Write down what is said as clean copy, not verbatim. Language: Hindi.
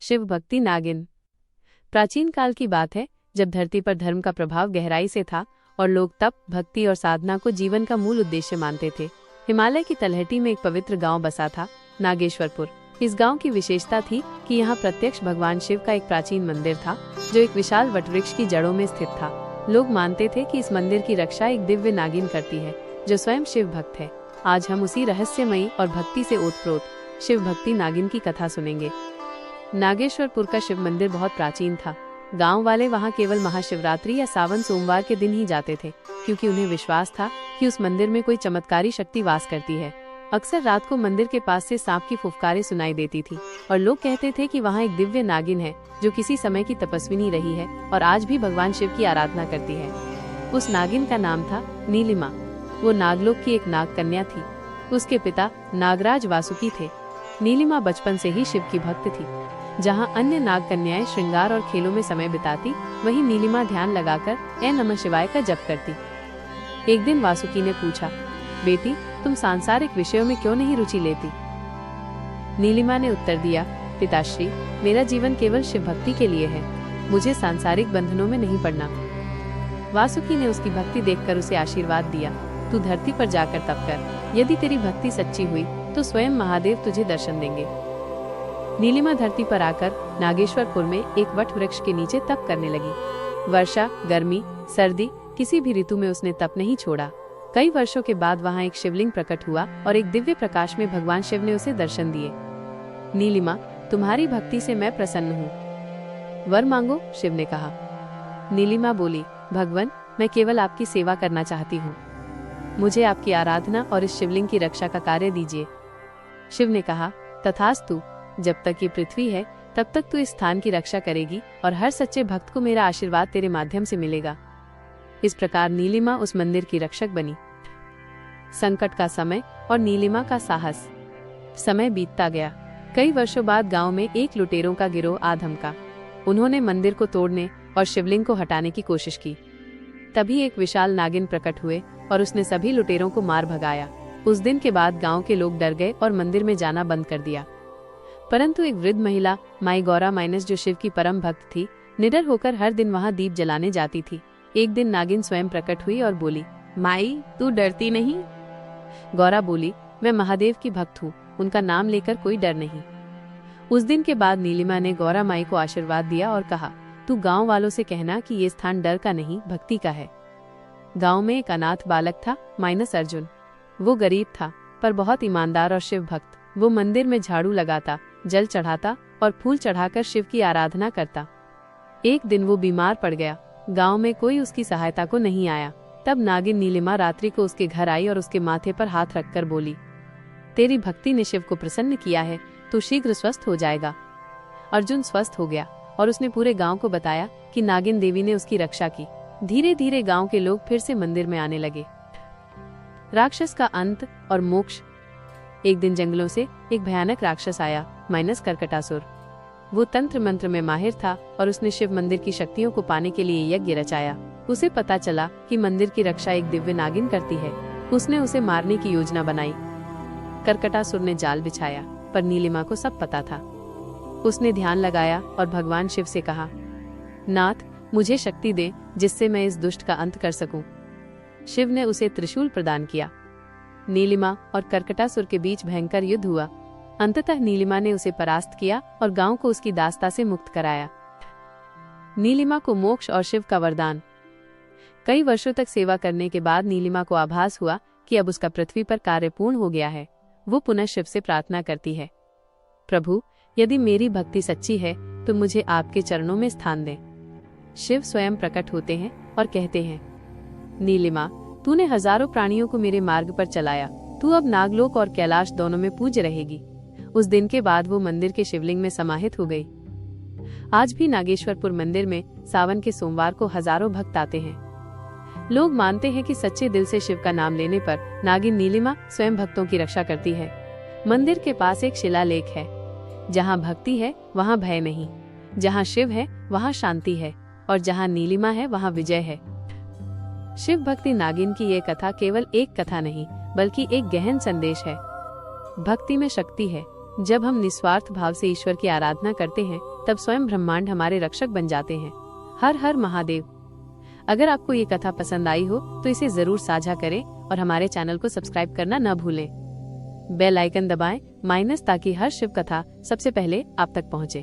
शिव भक्ति नागिन। प्राचीन काल की बात है, जब धरती पर धर्म का प्रभाव गहराई से था और लोग तप, भक्ति और साधना को जीवन का मूल उद्देश्य मानते थे। हिमालय की तलहटी में एक पवित्र गांव बसा था, नागेश्वरपुर। इस गांव की विशेषता थी कि यहाँ प्रत्यक्ष भगवान शिव का एक प्राचीन मंदिर था, जो एक विशाल वटवृक्ष की जड़ों में स्थित था। लोग मानते थे कि इस मंदिर की रक्षा एक दिव्य नागिन करती है, जो स्वयं शिव भक्त है। आज हम उसी रहस्यमयी और भक्ति से ओतप्रोत शिव भक्ति नागिन की कथा सुनेंगे। नागेश्वरपुर का शिव मंदिर बहुत प्राचीन था। गांव वाले वहां केवल महाशिवरात्रि या सावन सोमवार के दिन ही जाते थे, क्योंकि उन्हें विश्वास था कि उस मंदिर में कोई चमत्कारी शक्ति वास करती है। अक्सर रात को मंदिर के पास से सांप की फुफकारें सुनाई देती थी और लोग कहते थे कि वहां एक दिव्य नागिन है, जो किसी समय की तपस्विनी रही है और आज भी भगवान शिव की आराधना करती है। उस नागिन का नाम था नीलिमा। वो नागलोक की एक नाग कन्या थी। उसके पिता नागराज वासुकी थे। नीलिमा बचपन से ही शिव की भक्त थी। जहाँ अन्य नाग कन्याएं श्रृंगार और खेलों में समय बिताती, वहीं नीलिमा ध्यान लगाकर ऐ नमः शिवाय का जप करती। एक दिन वासुकी ने पूछा, बेटी, तुम सांसारिक विषयों में क्यों नहीं रुचि लेती? नीलिमा ने उत्तर दिया, पिताश्री, मेरा जीवन केवल शिव भक्ति के लिए है। मुझे सांसारिक बंधनों में नहीं पड़ना। वासुकी ने उसकी भक्ति देखकर उसे आशीर्वाद दिया, तू धरती पर जाकर तप कर। यदि तेरी भक्ति सच्ची हुई तो स्वयं महादेव तुझे दर्शन देंगे। नीलिमा धरती पर आकर नागेश्वरपुर में एक वट वृक्ष के नीचे तप करने लगी। वर्षा, गर्मी, सर्दी, किसी भी ऋतु में उसने तप नहीं छोड़ा। कई वर्षों के बाद वहां एक शिवलिंग प्रकट हुआ और एक दिव्य प्रकाश में भगवान शिव ने उसे दर्शन दिए। नीलिमा, तुम्हारी भक्ति से मैं प्रसन्न हूँ। वर मांगो, शिव ने कहा। नीलिमा बोली, भगवान, मैं केवल आपकी सेवा करना चाहती हूँ। मुझे आपकी आराधना और इस शिवलिंग की रक्षा का कार्य दीजिए। शिव ने कहा, तथास्तु। जब तक ये पृथ्वी है तब तक तू इस स्थान की रक्षा करेगी और हर सच्चे भक्त को मेरा आशीर्वाद तेरे माध्यम से मिलेगा। इस प्रकार नीलिमा उस मंदिर की रक्षक बनी। संकट का समय और नीलिमा का साहस। समय बीतता गया। कई वर्षों बाद गांव में एक लुटेरों का गिरोह आ धमका। उन्होंने मंदिर को तोड़ने और शिवलिंग को हटाने की कोशिश की। तभी एक विशाल नागिन प्रकट हुए और उसने सभी लुटेरों को मार भगाया। उस दिन के बाद गांव के लोग डर गए और मंदिर में जाना बंद कर दिया। परंतु एक वृद्ध महिला माई गौरा माइनस, जो शिव की परम भक्त थी, निडर होकर हर दिन वहां दीप जलाने जाती थी। एक दिन नागिन स्वयं प्रकट हुई और बोली, माई, तू डरती नहीं? गौरा बोली, मैं महादेव की भक्त हूँ, उनका नाम लेकर कोई डर नहीं। उस दिन के बाद नीलिमा ने गौरा माई को आशीर्वाद दिया और कहा, तू गांव वालों से कहना कि ये स्थान डर का नहीं, भक्ति का है। गांव में एक अनाथ बालक था, माइनस अर्जुन। वो गरीब था पर बहुत ईमानदार और शिव भक्त। वो मंदिर में झाड़ू लगाता, जल चढ़ाता और फूल चढ़ाकर शिव की आराधना करता। एक दिन वो बीमार पड़ गया। गांव में कोई उसकी सहायता को नहीं आया। तब नागिन नीलिमा रात्रि को उसके घर आई और उसके माथे पर हाथ रखकर बोली, तेरी भक्ति ने शिव को प्रसन्न किया है, तो शीघ्र स्वस्थ हो जाएगा। अर्जुन स्वस्थ हो गया और उसने पूरे गांव को बताया कि नागिन देवी ने उसकी रक्षा की। धीरे धीरे गांव के लोग फिर से मंदिर में आने लगे। राक्षस का अंत और मोक्ष। एक दिन जंगलों से एक भयानक राक्षस आया, माइनस कर्कटासुर। वो तंत्र मंत्र में माहिर था और उसने शिव मंदिर की शक्तियों को पाने के लिए यज्ञ रचाया। उसे पता चला कि मंदिर की रक्षा एक दिव्य नागिन करती है। उसने उसे मारने की योजना बनाई। कर्कटासुर ने जाल बिछाया, पर नीलिमा को सब पता था। उसने ध्यान लगाया और भगवान शिव से कहा, नाथ, मुझे शक्ति दे जिससे मैं इस दुष्ट का अंत कर सकूं। शिव ने उसे त्रिशूल प्रदान किया। नीलिमा और कर्कटासुर के बीच भयंकर युद्ध हुआ। अंततः नीलिमा ने उसे परास्त किया और गांव को उसकी दास्ता से मुक्त कराया। नीलिमा को मोक्ष और शिव का वरदान। कई वर्षों तक सेवा करने के बाद नीलिमा को आभास हुआ कि अब उसका पृथ्वी पर कार्य पूर्ण हो गया है। वो पुनः शिव से प्रार्थना करती है, प्रभु, यदि मेरी भक्ति सच्ची है तो मुझे आपके चरणों में स्थान दें। शिव स्वयं प्रकट होते हैं और कहते हैं, नीलिमा, तूने हजारों प्राणियों को मेरे मार्ग पर चलाया। तू अब नागलोक और कैलाश दोनों में पूज्य रहेगी। उस दिन के बाद वो मंदिर के शिवलिंग में समाहित हो गई। आज भी नागेश्वरपुर मंदिर में सावन के सोमवार को हजारों भक्त आते हैं। लोग मानते हैं कि सच्चे दिल से शिव का नाम लेने पर नागिन नीलिमा स्वयं भक्तों की रक्षा करती है। मंदिर के पास एक शिलालेख है, जहाँ भक्ति है वहाँ भय नहीं, जहाँ शिव है वहाँ शांति है और जहाँ नीलिमा है वहाँ विजय है। शिव भक्ति नागिन की ये कथा केवल एक कथा नहीं, बल्कि एक गहन संदेश है। भक्ति में शक्ति है। जब हम निस्वार्थ भाव से ईश्वर की आराधना करते हैं तब स्वयं ब्रह्मांड हमारे रक्षक बन जाते हैं। हर हर महादेव। अगर आपको ये कथा पसंद आई हो तो इसे जरूर साझा करें और हमारे चैनल को सब्सक्राइब करना न भूलें। बेल आइकन दबाएं ताकि हर शिव कथा सबसे पहले आप तक पहुंचे।